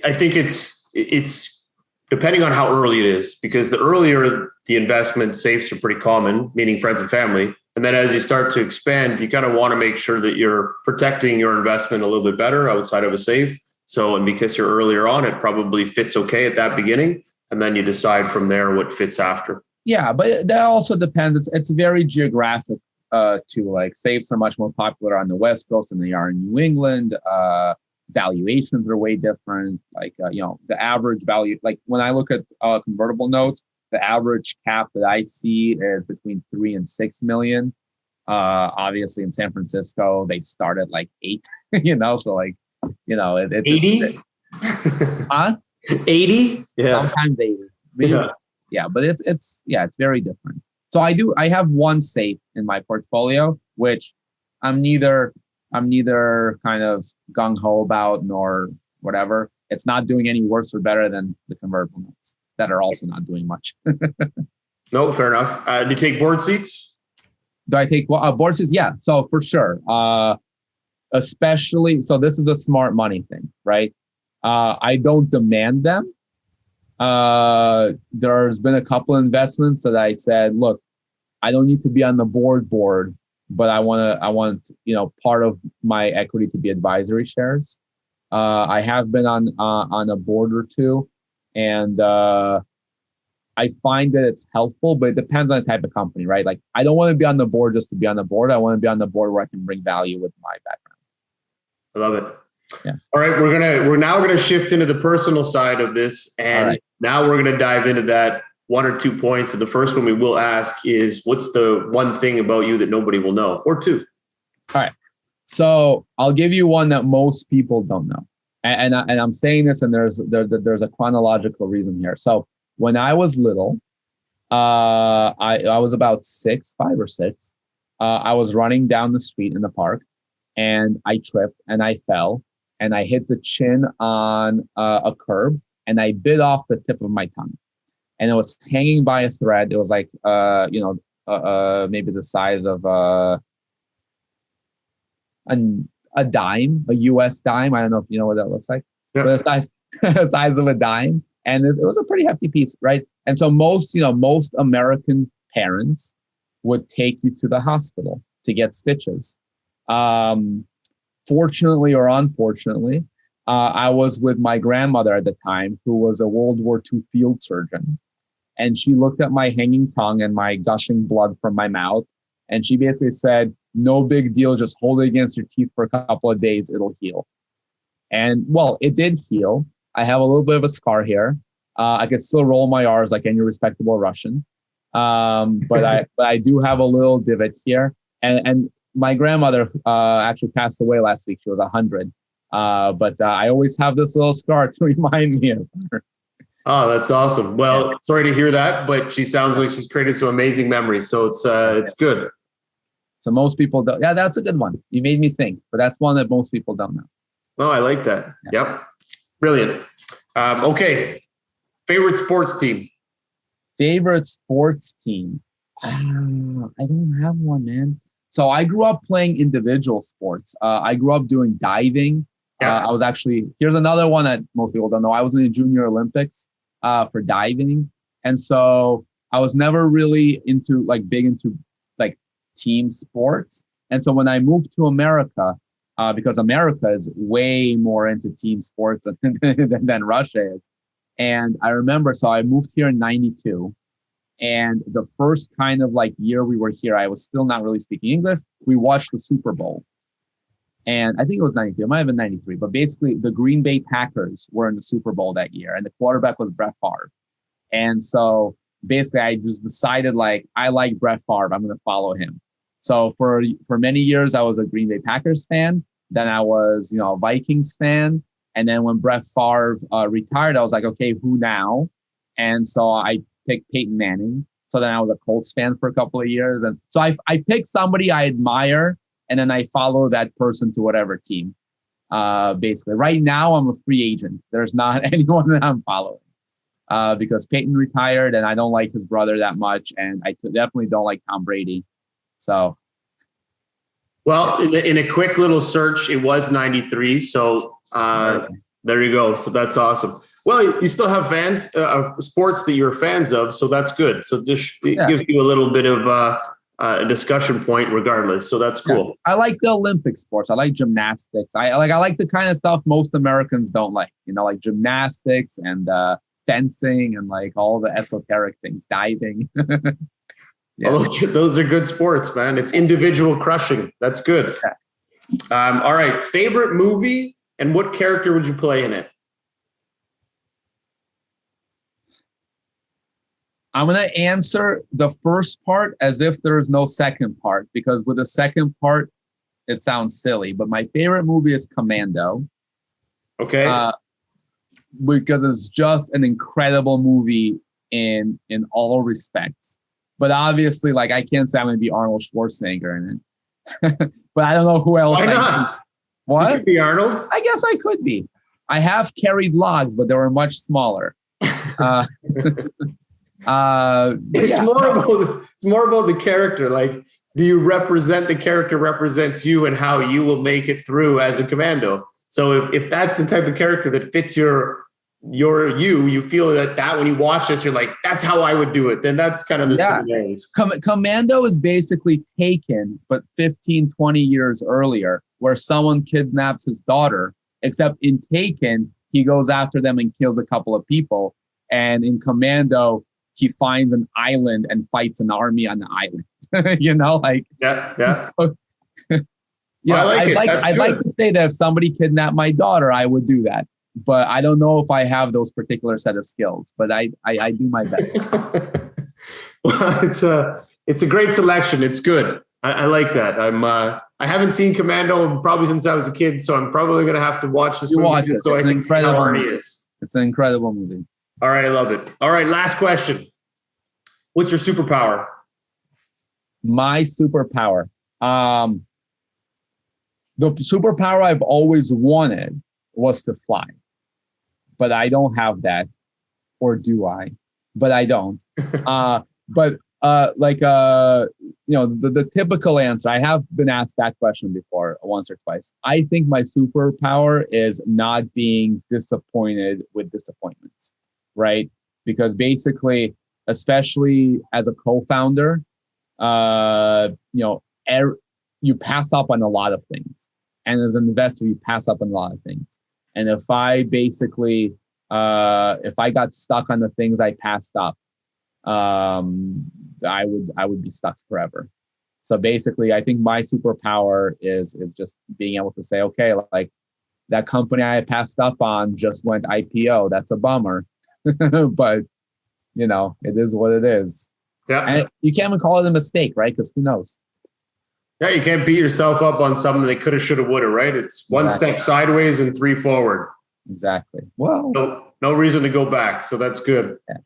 I think it's depending on how early it is, because the earlier the investment, safes are pretty common, meaning friends and family. And then as you start to expand, you kind of want to make sure that you're protecting your investment a little bit better outside of a safe. So, and because you're earlier on, it probably fits okay at that beginning. And then you decide from there what fits after. Yeah, but that also depends. It's very geographic too. Like safes are much more popular on the West Coast than they are in New England. Valuations are way different. Like, the average value, like when I look at convertible notes, the average cap that I see is between 3 and 6 million. Obviously in San Francisco, they start at like 8, so like, 80? Huh? 80? Yeah. Sometimes 80. Really? Yeah, but it's very different. So I have one safe in my portfolio, which I'm neither kind of gung-ho about nor whatever. It's not doing any worse or better than the convertible notes that are also not doing much. No, fair enough. Do you take board seats? Do I take board seats? Yeah, so for sure. Especially, so this is the smart money thing, right? I don't demand them. There's been a couple of investments that I said, look, I don't need to be on the board, but I want part of my equity to be advisory shares. I have been on a board or two, and I find that it's helpful, but it depends on the type of company, right? Like I don't want to be on the board just to be on the board. I want to be on the board where I can bring value with my background. I love it. Yeah. All right, we're now gonna shift into the personal side of this, and now we're gonna dive into that 1 or 2 points. And the first one we will ask is, what's the one thing about you that nobody will know, or 2? All right. So I'll give you one that most people don't know, and I'm saying this, and there's a chronological reason here. So when I was little, I was about 5 or 6. I was running down the street in the park, and I tripped and I fell. And I hit the chin on a curb, and I bit off the tip of my tongue. and it was hanging by a thread. It was like, maybe the size of a dime, a US dime. I don't know if you know what that looks like, but the size of a dime. And it was a pretty hefty piece, right? And so most American parents would take you to the hospital to get stitches. Fortunately or unfortunately, I was with my grandmother at the time, who was a World War II field surgeon. And she looked at my hanging tongue and my gushing blood from my mouth. And she basically said, no big deal, just hold it against your teeth for a couple of days, it'll heal. And well, it did heal. I have a little bit of a scar here. I could still roll my R's like any respectable Russian. But I do have a little divot here. And my grandmother actually passed away last week. She was 100. But I always have this little scar to remind me of her. Oh, that's awesome. Well, sorry to hear that, but she sounds like she's created some amazing memories. So it's good. So most people don't. Yeah, that's a good one. You made me think, but that's one that most people don't know. Oh, I like that. Yeah. Yep. Brilliant. Okay. Favorite sports team? Favorite sports team? I don't have one, man. So I grew up playing individual sports. I grew up doing diving. I was actually, here's another one that most people don't know. I was in the Junior Olympics for diving. And so I was never really big into team sports. And so when I moved to America, because America is way more into team sports than Russia is. And I remember, so I moved here in 92. And the first kind of year we were here, I was still not really speaking English. We watched the Super Bowl. And I think it was 92, it might have been 93, but basically the Green Bay Packers were in the Super Bowl that year. And the quarterback was Brett Favre. And so basically I just decided I like Brett Favre, I'm going to follow him. So for many years, I was a Green Bay Packers fan. Then I was, a Vikings fan. And then when Brett Favre retired, I was like, okay, who now? And so I picked Peyton Manning. So then I was a Colts fan for a couple of years. And so I picked somebody I admire, and then I follow that person to whatever team. Basically, right now I'm a free agent. There's not anyone that I'm following because Peyton retired, and I don't like his brother that much, and I definitely don't like Tom Brady. So, well, in a quick little search, it was 93. So there you go. So that's awesome. Well, you still have fans of sports that you're fans of, so that's good. So this gives you a little bit of a discussion point, regardless. So that's cool. Yeah. I like the Olympic sports. I like gymnastics. I like the kind of stuff most Americans don't like. Like gymnastics and fencing and all the esoteric things, diving. Yeah. Well, those are good sports, man. It's individual crushing. That's good. Yeah. All right. Favorite movie, and what character would you play in it? I'm going to answer the first part as if there's no second part, because with the second part, it sounds silly. But my favorite movie is Commando. Okay. Because it's just an incredible movie in all respects. But obviously, I can't say I'm going to be Arnold Schwarzenegger in it. But I don't know who else. Why not? What? You could be Arnold? I guess I could be. I have carried logs, but they were much smaller. It's more about the character. Do you represent the character represents you and how you will make it through as a commando? So if that's the type of character that fits you feel that when you watch this, you're like, that's how I would do it. Then that's kind of the similarities. Commando is basically Taken, but 15, 20 years earlier, where someone kidnaps his daughter, except in Taken, he goes after them and kills a couple of people. And in Commando, he finds an island and fights an army on the island. Yeah. So, I'd like to say that if somebody kidnapped my daughter, I would do that. But I don't know if I have those particular set of skills, but I do my best. Well, it's a great selection. It's good. I like that. I haven't seen Commando probably since I was a kid, so I'm probably going to have to watch this movie so I can see how Arnie is. It's an incredible movie. All right, I love it. All right, last question. What's your superpower? My superpower. The superpower I've always wanted was to fly. But I don't have that, or do I? but I don't. The typical answer, I have been asked that question before once or twice. I think my superpower is not being disappointed with disappointments, right? Because basically, especially as a co-founder, you pass up on a lot of things. And as an investor, you pass up on a lot of things. And if I basically, if I got stuck on the things I passed up, I would be stuck forever. So basically, I think my superpower is just being able to say, okay, like that company I passed up on just went IPO. That's a bummer, but it is what it is. Yeah, and you can't even call it a mistake, right? Because who knows? Yeah, you can't beat yourself up on something they coulda, shoulda, woulda, right? It's one step sideways and 3 forward. Exactly. Well, no reason to go back, so that's good. Yeah.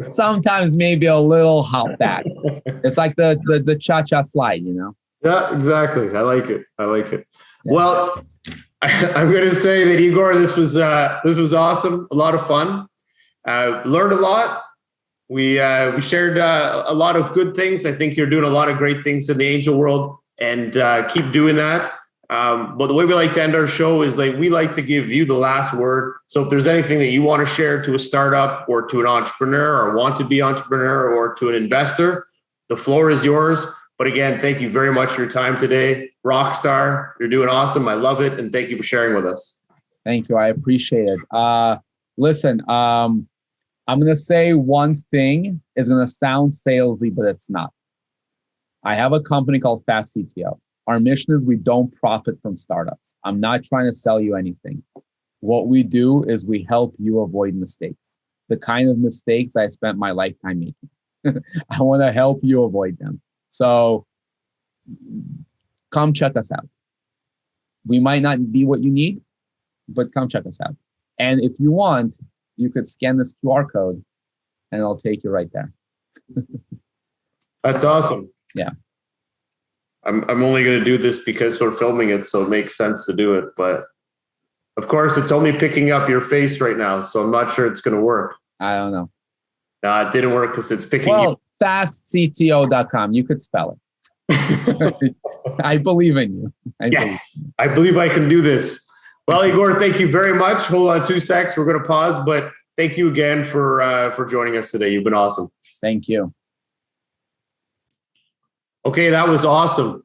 Sometimes maybe a little hop back. It's like the cha-cha slide, Yeah, exactly. I like it. Yeah. Well, I'm going to say that, Igor, this was awesome. A lot of fun. Learned a lot. We shared a lot of good things. I think you're doing a lot of great things in the angel world, and keep doing that. But the way we like to end our show is we like to give you the last word. So if there's anything that you want to share to a startup or to an entrepreneur or want to be entrepreneur or to an investor, the floor is yours. But again, thank you very much for your time today. Rockstar, you're doing awesome. I love it. And thank you for sharing with us. Thank you. I appreciate it. Listen, I'm going to say one thing. It's going to sound salesy, but it's not. I have a company called Fast CTO. Our mission is we don't profit from startups. I'm not trying to sell you anything. What we do is we help you avoid mistakes. The kind of mistakes I spent my lifetime making. I want to help you avoid them. So come check us out. We might not be what you need, but come check us out. And if you want, you could scan this QR code and it'll take you right there. That's awesome. Yeah. I'm only going to do this because we're filming it, so it makes sense to do it. But of course, it's only picking up your face right now, so I'm not sure it's going to work. I don't know. No, it didn't work because it's picking you. fastcto.com. You could spell it. I believe in you. I believe I can do this. Well, Igor, thank you very much. Hold on 2 seconds. We're going to pause, but thank you again for joining us today. You've been awesome. Thank you. Okay, that was awesome.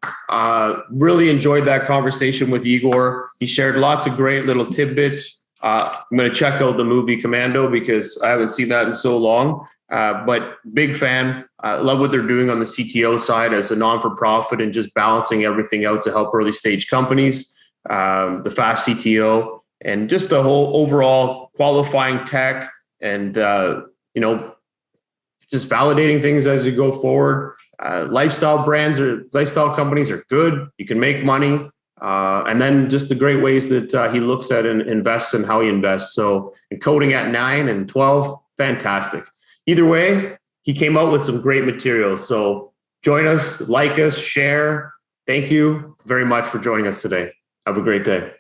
Really enjoyed that conversation with Igor. He shared lots of great little tidbits. I'm going to check out the movie Commando because I haven't seen that in so long. But big fan. Love what they're doing on the CTO side as a non-for-profit and just balancing everything out to help early stage companies. The Fast CTO and just the whole overall qualifying tech and just validating things as you go forward. Lifestyle companies are good. You can make money. And then just the great ways that he looks at and invests and how he invests. So in coding at 9 and 12, fantastic. Either way, he came out with some great materials. So join us, like us, share. Thank you very much for joining us today. Have a great day.